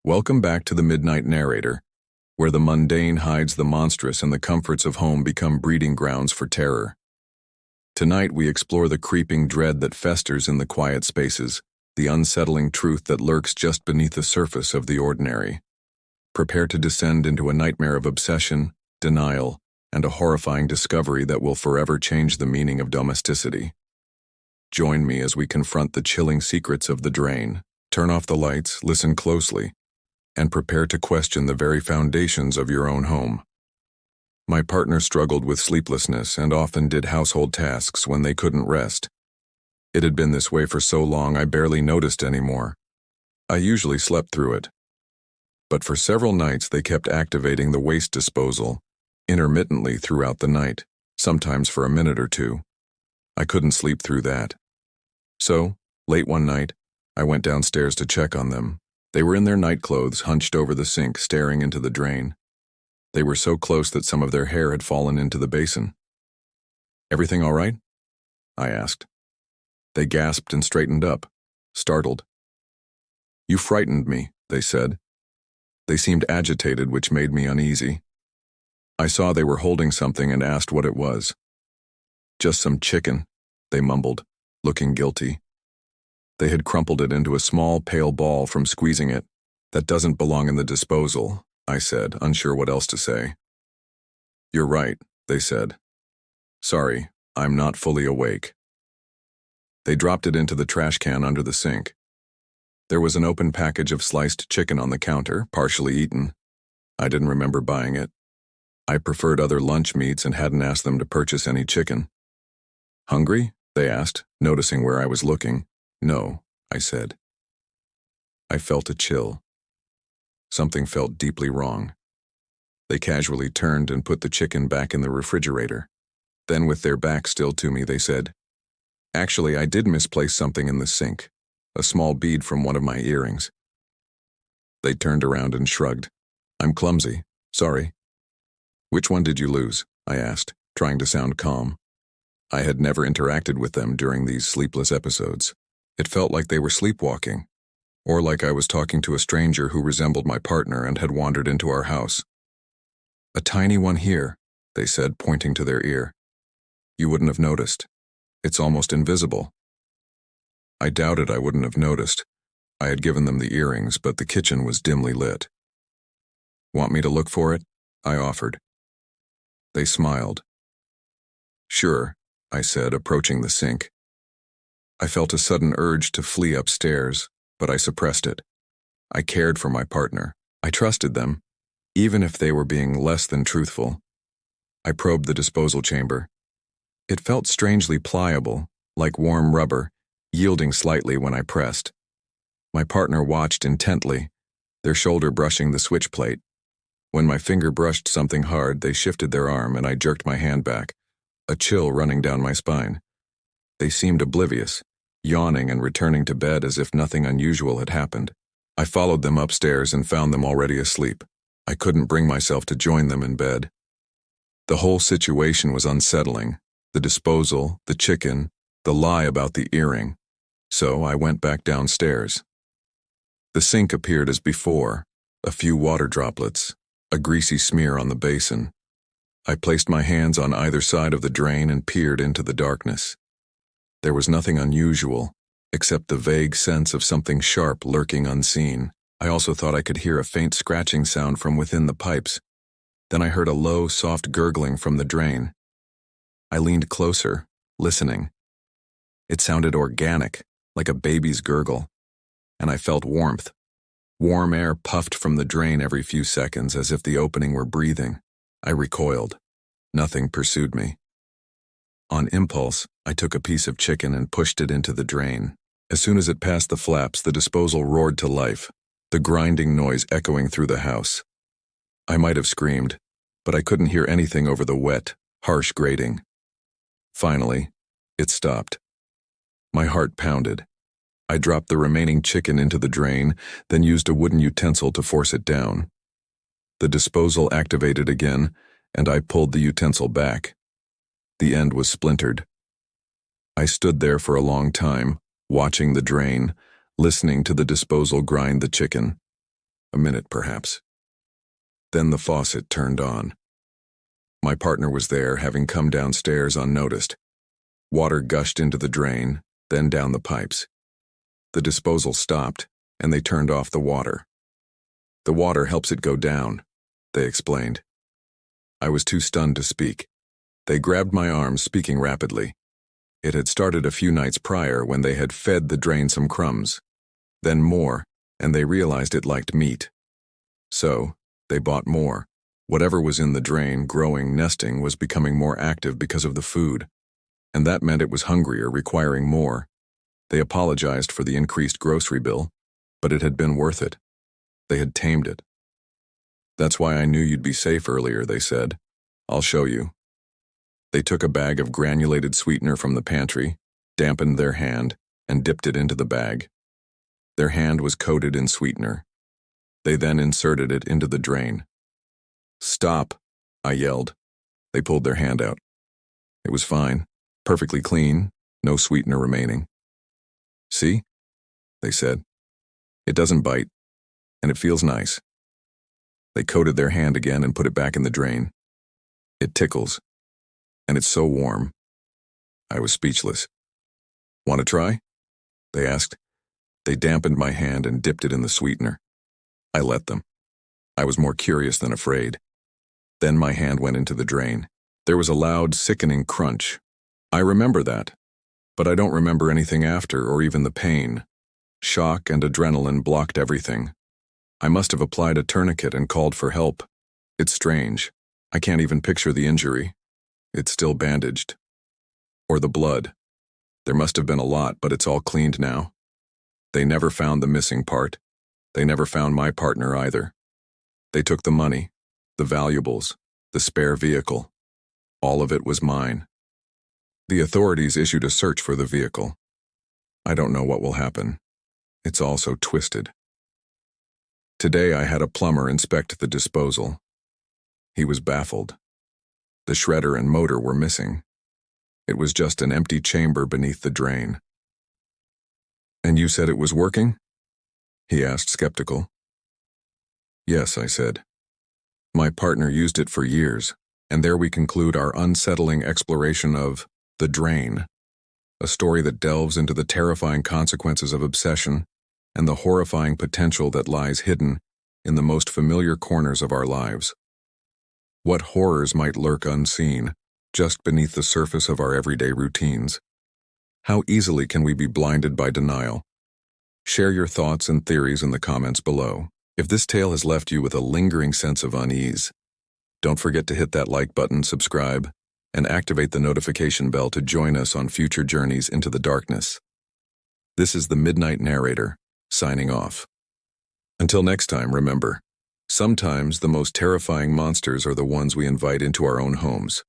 Welcome back to the Midnight Narrator, where the mundane hides the monstrous and the comforts of home become breeding grounds for terror. Tonight we explore the creeping dread that festers in the quiet spaces, the unsettling truth that lurks just beneath the surface of the ordinary. Prepare to descend into a nightmare of obsession, denial, and a horrifying discovery that will forever change the meaning of domesticity. Join me as we confront the chilling secrets of the drain. Turn off the lights, listen closely, and prepare to question the very foundations of your own home. My partner struggled with sleeplessness and often did household tasks when they couldn't rest. It had been this way for so long I barely noticed anymore. I usually slept through it. But for several nights they kept activating the waste disposal, intermittently throughout the night, sometimes for a minute or two. I couldn't sleep through that. So, late one night, I went downstairs to check on them. They were in their nightclothes, hunched over the sink, staring into the drain. They were so close that some of their hair had fallen into the basin. "Everything all right?" I asked. They gasped and straightened up, startled. "You frightened me," they said. They seemed agitated, which made me uneasy. I saw they were holding something and asked what it was. "Just some chicken," they mumbled, looking guilty. They had crumpled it into a small, pale ball from squeezing it. "That doesn't belong in the disposal," I said, unsure what else to say. "You're right," they said. "Sorry, I'm not fully awake." They dropped it into the trash can under the sink. There was an open package of sliced chicken on the counter, partially eaten. I didn't remember buying it. I preferred other lunch meats and hadn't asked them to purchase any chicken. "Hungry?" they asked, noticing where I was looking. "No," I said. I felt a chill. Something felt deeply wrong. They casually turned and put the chicken back in the refrigerator. Then, with their back still to me, they said, "Actually, I did misplace something in the sink, a small bead from one of my earrings." They turned around and shrugged. "I'm clumsy. Sorry." "Which one did you lose?" I asked, trying to sound calm. I had never interacted with them during these sleepless episodes. It felt like they were sleepwalking, or like I was talking to a stranger who resembled my partner and had wandered into our house. "A tiny one here," they said, pointing to their ear. "You wouldn't have noticed. It's almost invisible." I doubted I wouldn't have noticed. I had given them the earrings, but the kitchen was dimly lit. "Want me to look for it?" I offered. They smiled. "Sure," I said, approaching the sink. I felt a sudden urge to flee upstairs, but I suppressed it. I cared for my partner. I trusted them, even if they were being less than truthful. I probed the disposal chamber. It felt strangely pliable, like warm rubber, yielding slightly when I pressed. My partner watched intently, their shoulder brushing the switch plate. When my finger brushed something hard, they shifted their arm and I jerked my hand back, a chill running down my spine. They seemed oblivious, yawning and returning to bed as if nothing unusual had happened. I followed them upstairs and found them already asleep. I couldn't bring myself to join them in bed. The whole situation was unsettling. The disposal, the chicken, the lie about the earring. So I went back downstairs. The sink appeared as before, a few water droplets, a greasy smear on the basin. I placed my hands on either side of the drain and peered into the darkness. There was nothing unusual, except the vague sense of something sharp lurking unseen. I also thought I could hear a faint scratching sound from within the pipes. Then I heard a low, soft gurgling from the drain. I leaned closer, listening. It sounded organic, like a baby's gurgle, and I felt warmth. Warm air puffed from the drain every few seconds as if the opening were breathing. I recoiled. Nothing pursued me. On impulse, I took a piece of chicken and pushed it into the drain. As soon as it passed the flaps, the disposal roared to life, the grinding noise echoing through the house. I might have screamed, but I couldn't hear anything over the wet, harsh grating. Finally, it stopped. My heart pounded. I dropped the remaining chicken into the drain, then used a wooden utensil to force it down. The disposal activated again, and I pulled the utensil back. The end was splintered. I stood there for a long time, watching the drain, listening to the disposal grind the chicken. A minute, perhaps. Then the faucet turned on. My partner was there, having come downstairs unnoticed. Water gushed into the drain, then down the pipes. The disposal stopped, and they turned off the water. The water helps it go down, they explained. I was too stunned to speak. They grabbed my arms, speaking rapidly. It had started a few nights prior when they had fed the drain some crumbs. Then more, and they realized it liked meat. So, they bought more. Whatever was in the drain, growing, nesting, was becoming more active because of the food. And that meant it was hungrier, requiring more. They apologized for the increased grocery bill, but it had been worth it. They had tamed it. That's why I knew you'd be safe earlier, they said. I'll show you. They took a bag of granulated sweetener from the pantry, dampened their hand, and dipped it into the bag. Their hand was coated in sweetener. They then inserted it into the drain. Stop, I yelled. They pulled their hand out. It was fine, perfectly clean, no sweetener remaining. See? They said. It doesn't bite, and it feels nice. They coated their hand again and put it back in the drain. It tickles, and it's so warm. I was speechless. Want to try? They asked. They dampened my hand and dipped it in the sweetener. I let them. I was more curious than afraid. Then my hand went into the drain. There was a loud, sickening crunch. I remember that, but I don't remember anything after or even the pain. Shock and adrenaline blocked everything. I must have applied a tourniquet and called for help. It's strange. I can't even picture the injury. It's still bandaged. Or the blood. There must have been a lot, but it's all cleaned now. They never found the missing part. They never found my partner either. They took the money, the valuables, the spare vehicle. All of it was mine. The authorities issued a search for the vehicle. I don't know what will happen. It's all so twisted. Today I had a plumber inspect the disposal. He was baffled. The shredder and motor were missing. It was just an empty chamber beneath the drain. And you said it was working? He asked, skeptical. Yes, I said. My partner used it for years, and there we conclude our unsettling exploration of the drain, a story that delves into the terrifying consequences of obsession and the horrifying potential that lies hidden in the most familiar corners of our lives. What horrors might lurk unseen, just beneath the surface of our everyday routines? How easily can we be blinded by denial? Share your thoughts and theories in the comments below. If this tale has left you with a lingering sense of unease, don't forget to hit that like button, subscribe, and activate the notification bell to join us on future journeys into the darkness. This is the Midnight Narrator, signing off. Until next time, remember, sometimes the most terrifying monsters are the ones we invite into our own homes.